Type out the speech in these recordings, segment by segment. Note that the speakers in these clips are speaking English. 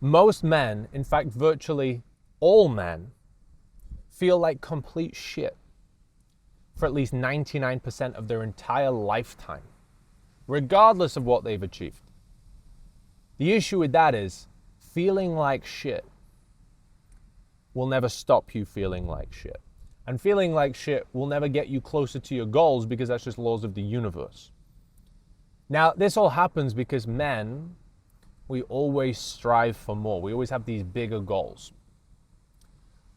Most men, in fact, virtually all men, feel like complete shit for at least 99% of their entire lifetime, regardless of what they've achieved. The issue with that is feeling like shit will never stop you feeling like shit. And feeling like shit will never get you closer to your goals because that's just laws of the universe. Now, this all happens because men, we always strive for more. We always have these bigger goals.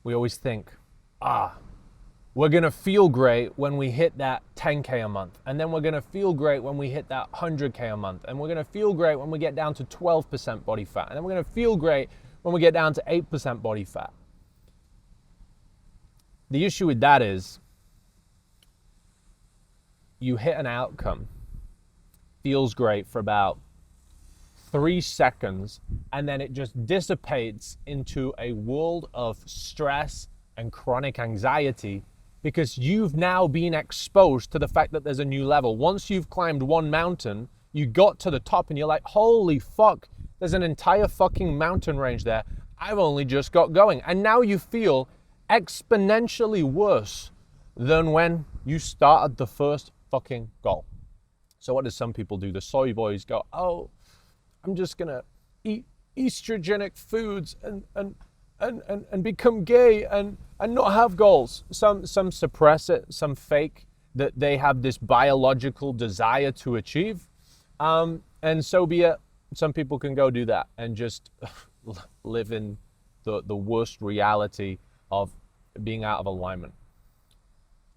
We always think, we're going to feel great when we hit that 10K a month. And then we're going to feel great when we hit that 100K a month. And we're going to feel great when we get down to 12% body fat. And then we're going to feel great when we get down to 8% body fat. The issue with that is you hit an outcome, feels great for about 3 seconds, and then it just dissipates into a world of stress and chronic anxiety because you've now been exposed to the fact that there's a new level. Once you've climbed one mountain, you got to the top and you're like, holy fuck, there's an entire fucking mountain range there. I've only just got going. And now you feel exponentially worse than when you started the first fucking goal. So what do some people do? The soy boys go, I'm just gonna eat estrogenic foods and become gay and not have goals. Some suppress it, some fake that they have this biological desire to achieve. And so be it. Some people can go do that and just live in the worst reality of being out of alignment.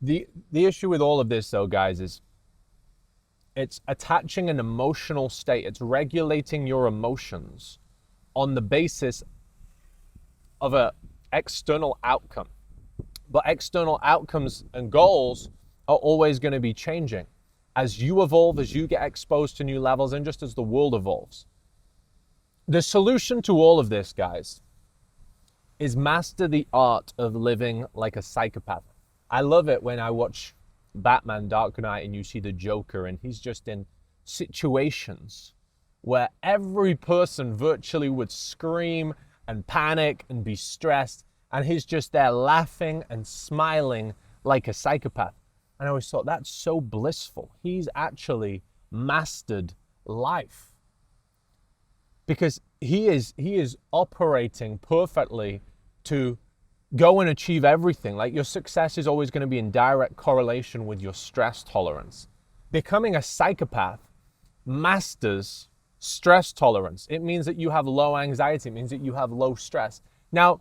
The issue with all of this though, guys, is it's attaching an emotional state. It's regulating your emotions on the basis of an external outcome. But external outcomes and goals are always going to be changing as you evolve, as you get exposed to new levels, and just as the world evolves. The solution to all of this, guys, is master the art of living like a psychopath. I love it when I watch Batman Dark Knight and you see the Joker and he's just in situations where every person virtually would scream and panic and be stressed, and he's just there laughing and smiling like a psychopath. And I always thought, that's so blissful. He's actually mastered life because he is operating perfectly to go and achieve everything. Like, your success is always going to be in direct correlation with your stress tolerance. Becoming a psychopath masters stress tolerance. It means that you have low anxiety. It means that you have low stress. Now,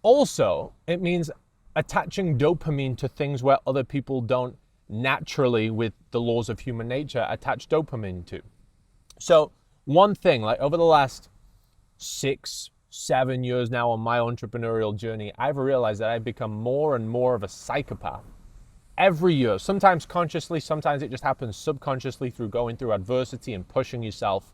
also, it means attaching dopamine to things where other people don't naturally, with the laws of human nature, attach dopamine to. So one thing, like over the last 6-7 years now on my entrepreneurial journey, I've realized that I've become more and more of a psychopath every year, sometimes consciously, sometimes it just happens subconsciously through going through adversity and pushing yourself.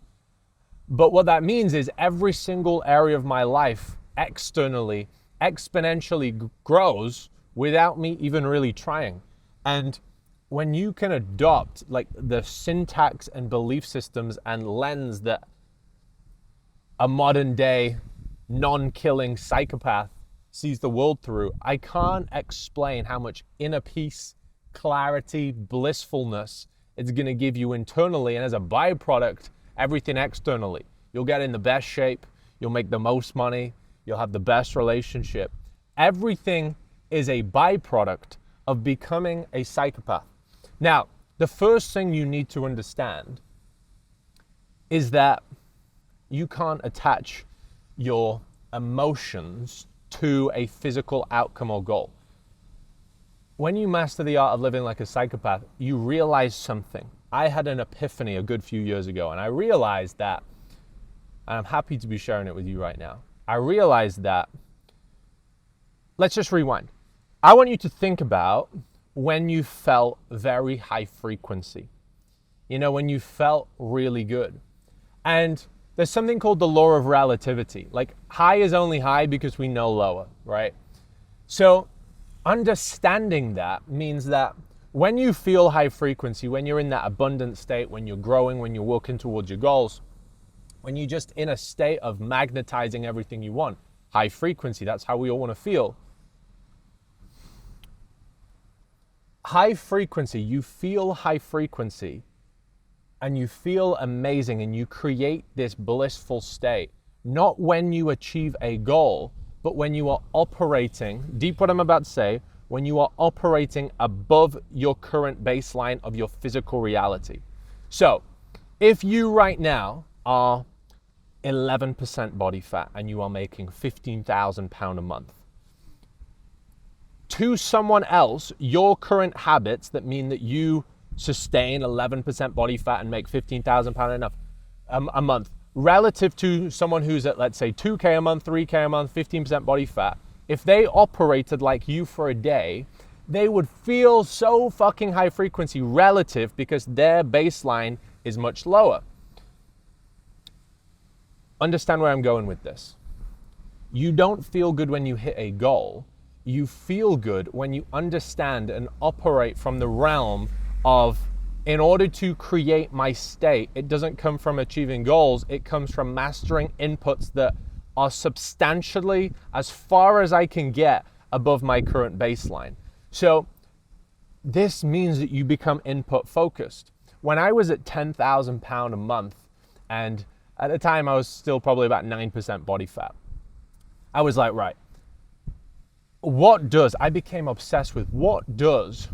But what that means is every single area of my life externally exponentially grows without me even really trying. And when you can adopt like the syntax and belief systems and lens that a modern day non-killing psychopath sees the world through, I can't explain how much inner peace, clarity, blissfulness it's going to give you internally, and as a byproduct, everything externally. You'll get in the best shape, you'll make the most money, you'll have the best relationship. Everything is a byproduct of becoming a psychopath. Now, the first thing you need to understand is that you can't attach your emotions to a physical outcome or goal. When you master the art of living like a psychopath, you realize something. I had an epiphany a good few years ago, and I realized that, and I'm happy to be sharing it with you right now. I realized that, let's just rewind. I want you to think about when you felt very high frequency. You know, when you felt really good. And there's something called the law of relativity. Like, high is only high because we know lower, right? So understanding that means that when you feel high frequency, when you're in that abundant state, when you're growing, when you're working towards your goals, when you're just in a state of magnetizing everything you want. High frequency, that's how we all want to feel. High frequency, you feel high frequency and you feel amazing and you create this blissful state, not when you achieve a goal, but when you are operating, deep what I'm about to say, when you are operating above your current baseline of your physical reality. So if you right now are 11% body fat and you are making £15,000 a month, to someone else, your current habits that mean that you sustain 11% body fat and make £15,000 a month, relative to someone who's at, let's say, 2K a month, 3K a month, 15% body fat, if they operated like you for a day, they would feel so fucking high frequency relative because their baseline is much lower. Understand where I'm going with this. You don't feel good when you hit a goal. You feel good when you understand and operate from the realm of, in order to create my state, it doesn't come from achieving goals, it comes from mastering inputs that are substantially, as far as I can get, above my current baseline. So this means that you become input focused. When I was at £10,000 a month, and at the time I was still probably about 9% body fat, I was like, right, I became obsessed with what does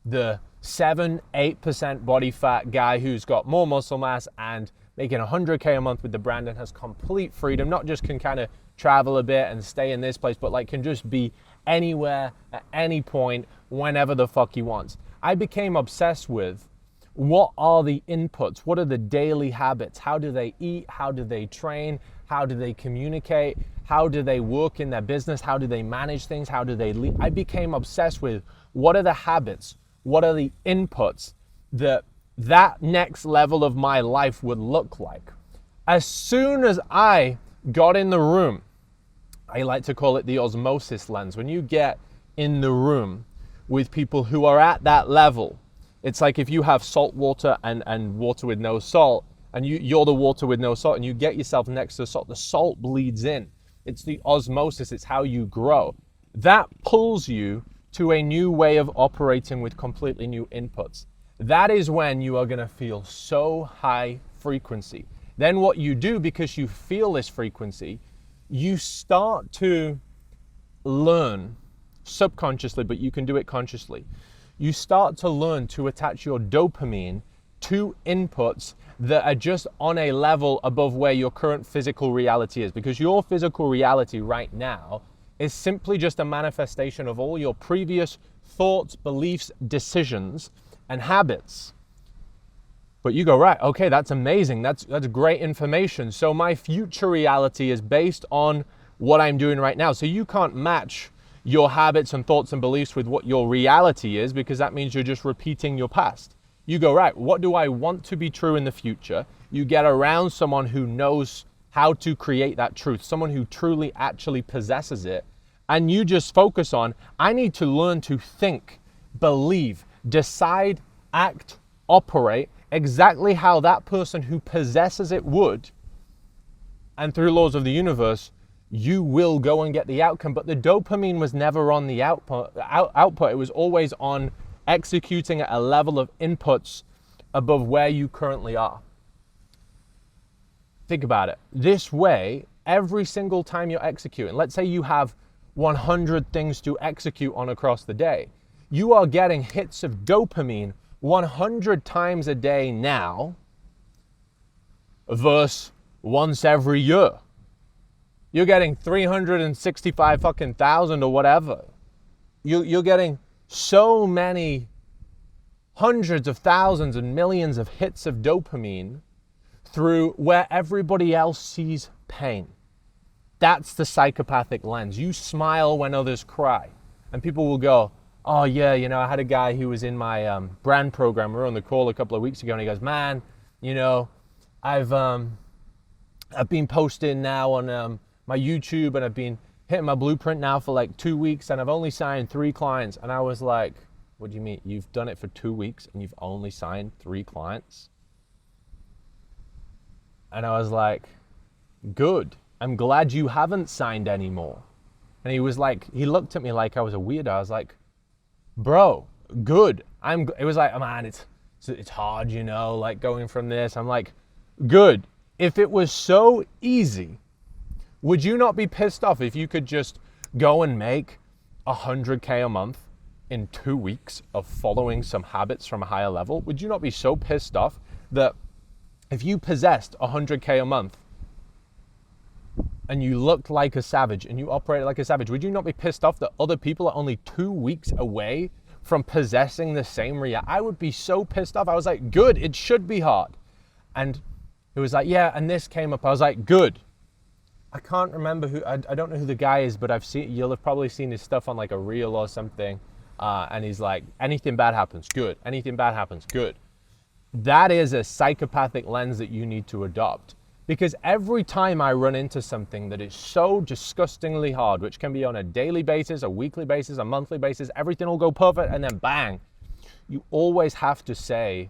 the 7-8% body fat guy who's got more muscle mass and making 100K a month with the brand and has complete freedom, not just can kind of travel a bit and stay in this place, but like can just be anywhere at any point whenever the fuck he wants. I became obsessed with what are the inputs, what are the daily habits, how do they eat, how do they train, how do they communicate, how do they work in their business, how do they manage things, how do they lead. I became obsessed with what are the habits, what are the inputs that next level of my life would look like. As soon as I got in the room, I like to call it the osmosis lens. When you get in the room with people who are at that level, it's like if you have salt water and water with no salt, and you're the water with no salt, and you get yourself next to the salt bleeds in. It's the osmosis, it's how you grow. That pulls you to a new way of operating with completely new inputs. That is when you are gonna feel so high frequency. Then what you do, because you feel this frequency, you start to learn subconsciously, but you can do it consciously. You start to learn to attach your dopamine to inputs that are just on a level above where your current physical reality is, because your physical reality right now is simply just a manifestation of all your previous thoughts, beliefs, decisions, and habits. But you go, right, okay, that's amazing. That's great information. So my future reality is based on what I'm doing right now. So you can't match your habits and thoughts and beliefs with what your reality is, because that means you're just repeating your past. You go, right, what do I want to be true in the future? You get around someone who knows how to create that truth, someone who truly actually possesses it. And you just focus on, I need to learn to think, believe, decide, act, operate exactly how that person who possesses it would. And through laws of the universe, you will go and get the outcome. But the dopamine was never on the output. It was always on executing at a level of inputs above where you currently are. Think about it. This way, every single time you're executing, let's say you have 100 things to execute on across the day, you are getting hits of dopamine 100 times a day now versus once every year. You're getting 365 fucking thousand or whatever. You're getting so many hundreds of thousands and millions of hits of dopamine through where everybody else sees pain. That's the psychopathic lens. You smile when others cry. And people will go, oh yeah, you know, I had a guy who was in my brand program. We were on the call a couple of weeks ago, and he goes, man, you know, I've been posting now on my YouTube, and I've been hitting my blueprint now for like 2 weeks, and I've only signed 3 clients. And I was like, what do you mean? You've done it for 2 weeks and you've only signed 3 clients? And I was like, good. I'm glad you haven't signed anymore. And he was like, he looked at me like I was a weirdo. I was like, bro, good. It was like, oh, man, it's hard, you know, like going from this. I'm like, good. If it was so easy, would you not be pissed off if you could just go and make 100K a month in 2 weeks of following some habits from a higher level? Would you not be so pissed off that if you possessed 100K a month and you looked like a savage and you operated like a savage, would you not be pissed off that other people are only 2 weeks away from possessing the same reality? I would be so pissed off. I was like, good, it should be hard. And it was like, yeah, and this came up. I was like, good. I can't remember who, I don't know who the guy is, but you'll have probably seen his stuff on like a reel or something. And he's like, anything bad happens, good. Anything bad happens, good. That is a psychopathic lens that you need to adopt. Because every time I run into something that is so disgustingly hard, which can be on a daily basis, a weekly basis, a monthly basis, everything will go perfect and then bang, you always have to say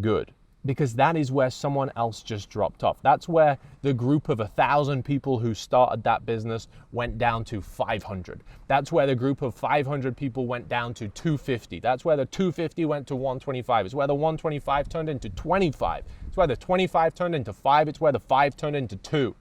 good. Because that is where someone else just dropped off. That's where the group of 1,000 people who started that business went down to 500. That's where the group of 500 people went down to 250. That's where the 250 went to 125. It's where the 125 turned into 25. It's where the 25 turned into 5. It's where the 5 turned into 2.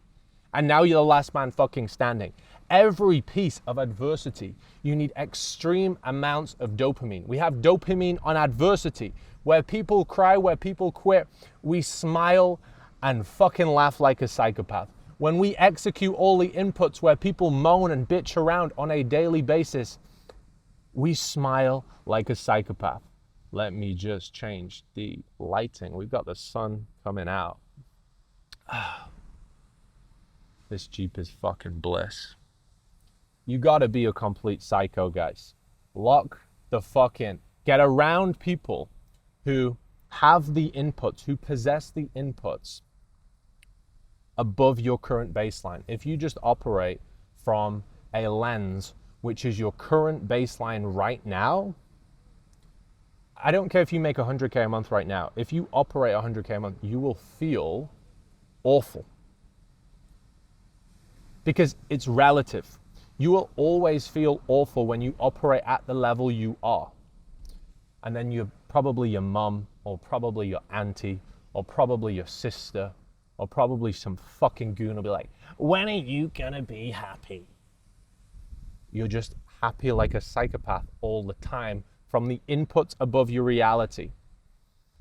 And now you're the last man fucking standing. Every piece of adversity, you need extreme amounts of dopamine. We have dopamine on adversity. Where people cry, where people quit, we smile and fucking laugh like a psychopath. When we execute all the inputs where people moan and bitch around on a daily basis, we smile like a psychopath. Let me just change the lighting. We've got the sun coming out. This Jeep is fucking bliss. You gotta be a complete psycho, guys. Lock the fuck in. Get around people who have the inputs, who possess the inputs above your current baseline. If you just operate from a lens, which is your current baseline right now, I don't care if you make 100K a month right now. If you operate 100K a month, you will feel awful. Because it's relative. You will always feel awful when you operate at the level you are. And then you're probably your mum, or probably your auntie, or probably your sister, or probably some fucking goon will be like, when are you gonna be happy? You're just happy like a psychopath all the time from the inputs above your reality.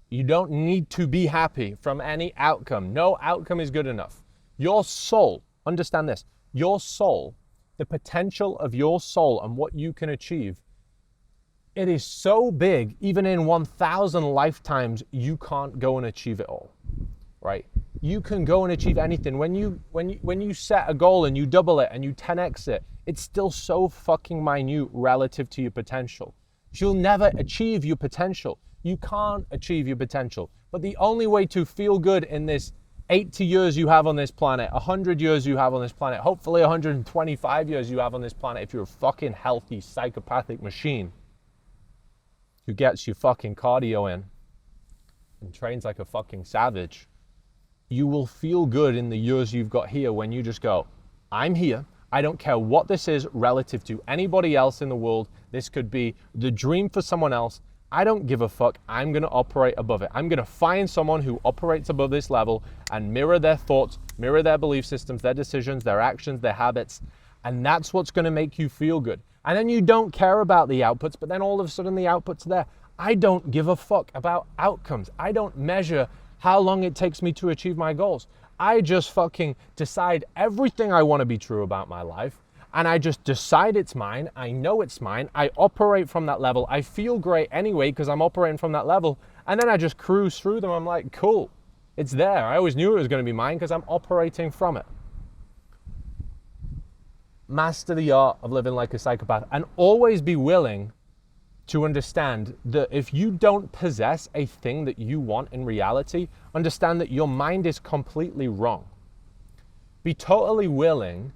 You don't need to be happy from any outcome. No outcome is good enough. Your soul, understand this, your soul, the potential of your soul and what you can achieve, it is so big, even in 1,000 lifetimes, you can't go and achieve it all, right? You can go and achieve anything. When you set a goal and you double it and you 10x it, it's still so fucking minute relative to your potential. You'll never achieve your potential. You can't achieve your potential. But the only way to feel good in this 80 years you have on this planet, 100 years you have on this planet, hopefully 125 years you have on this planet, if you're a fucking healthy psychopathic machine who gets your fucking cardio in and trains like a fucking savage, you will feel good in the years you've got here when you just go, I'm here. I don't care what this is relative to anybody else in the world. This could be the dream for someone else. I don't give a fuck. I'm going to operate above it. I'm going to find someone who operates above this level and mirror their thoughts, mirror their belief systems, their decisions, their actions, their habits. And that's what's going to make you feel good. And then you don't care about the outputs, but then all of a sudden the outputs are there. I don't give a fuck about outcomes. I don't measure how long it takes me to achieve my goals. I just fucking decide everything I want to be true about my life. And I just decide it's mine. I know it's mine. I operate from that level. I feel great anyway because I'm operating from that level. And then I just cruise through them. I'm like, cool, it's there. I always knew it was going to be mine because I'm operating from it. Master the art of living like a psychopath and always be willing to understand that if you don't possess a thing that you want in reality, understand that your mind is completely wrong. Be totally willing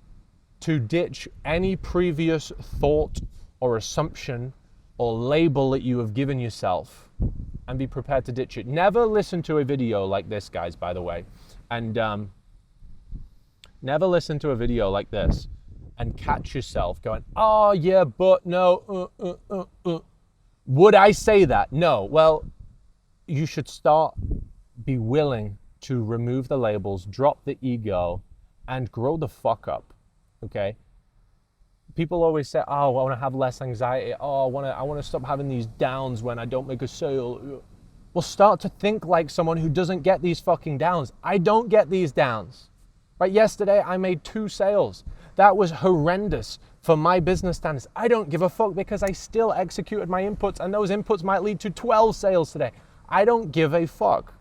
to ditch any previous thought or assumption or label that you have given yourself and be prepared to ditch it. Never listen to a video like this, guys, by the way, And never listen to a video like this and catch yourself going, oh yeah, but no, Would I say that? No. Well, you should be willing to remove the labels, drop the ego, and grow the fuck up, okay? People always say, oh, I want to have less anxiety. Oh, I want to stop having these downs when I don't make a sale. Well, start to think like someone who doesn't get these fucking downs. I don't get these downs. Right? Yesterday, I made 2 sales. That was horrendous for my business standards. I don't give a fuck because I still executed my inputs, and those inputs might lead to 12 sales today. I don't give a fuck.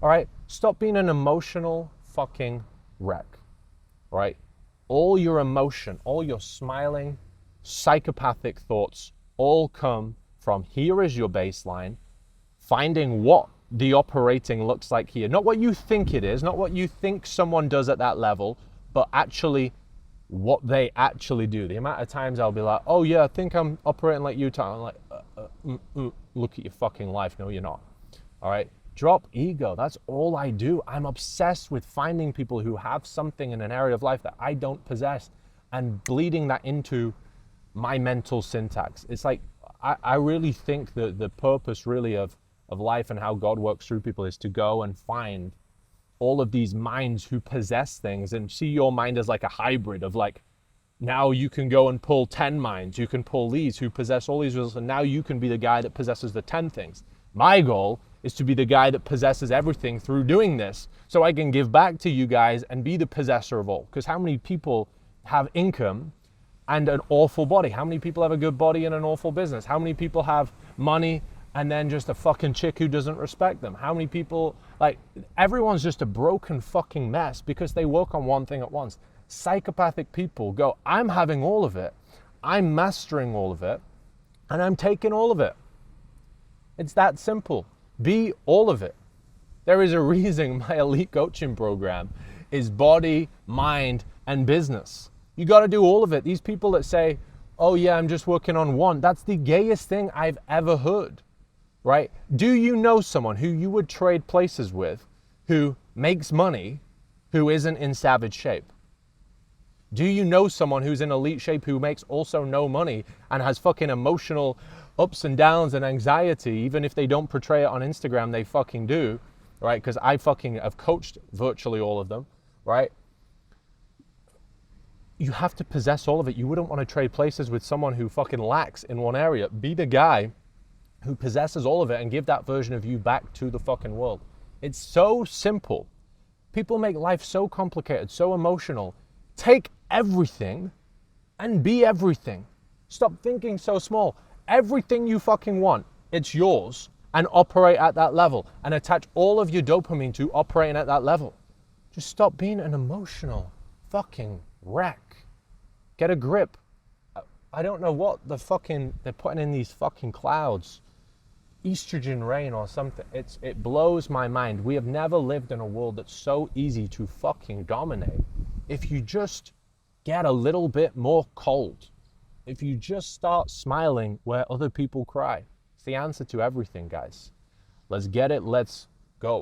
All right? Stop being an emotional fucking wreck. All right? All your emotion, all your smiling, psychopathic thoughts all come from here is your baseline, finding what the operating looks like here. Not what you think it is, not what you think someone does at that level, but actually what they actually do. The amount of times I'll be like, oh yeah, I think I'm operating like you, Tom. I'm like, look at your fucking life. No, you're not. All right? Drop ego. That's all I do. I'm obsessed with finding people who have something in an area of life that I don't possess and bleeding that into my mental syntax. It's like, I really think that the purpose really of life and how God works through people is to go and find all of these minds who possess things and see your mind as like a hybrid of like, now you can go and pull 10 minds. You can pull these who possess all these results, and now you can be the guy that possesses the 10 things. My goal is to be the guy that possesses everything through doing this, so I can give back to you guys and be the possessor of all. Because how many people have income and an awful body? How many people have a good body and an awful business? How many people have money and then just a fucking chick who doesn't respect them? How many people, like, everyone's just a broken fucking mess because they work on one thing at once. Psychopathic people go, I'm having all of it, I'm mastering all of it, and I'm taking all of it. It's that simple. Be all of it. There is a reason my elite coaching program is body, mind, and business. You got to do all of it. These people that say, oh yeah, I'm just working on one, that's the gayest thing I've ever heard, right? Do you know someone who you would trade places with who makes money, who isn't in savage shape? Do you know someone who's in elite shape who makes also no money and has fucking emotional ups and downs and anxiety? Even if they don't portray it on Instagram, they fucking do, right? Because I fucking have coached virtually all of them, right? You have to possess all of it. You wouldn't want to trade places with someone who fucking lacks in one area. Be the guy who possesses all of it and give that version of you back to the fucking world. It's so simple. People make life so complicated, so emotional. Take everything and be everything. Stop thinking so small. Everything you fucking want, it's yours, and operate at that level and attach all of your dopamine to operating at that level. Just stop being an emotional fucking wreck. Get a grip. I don't know what they're putting in these fucking clouds. Estrogen rain or something. It blows my mind. We have never lived in a world that's so easy to fucking dominate. If you just get a little bit more cold, if you just start smiling where other people cry, it's the answer to everything, guys. Let's get it. Let's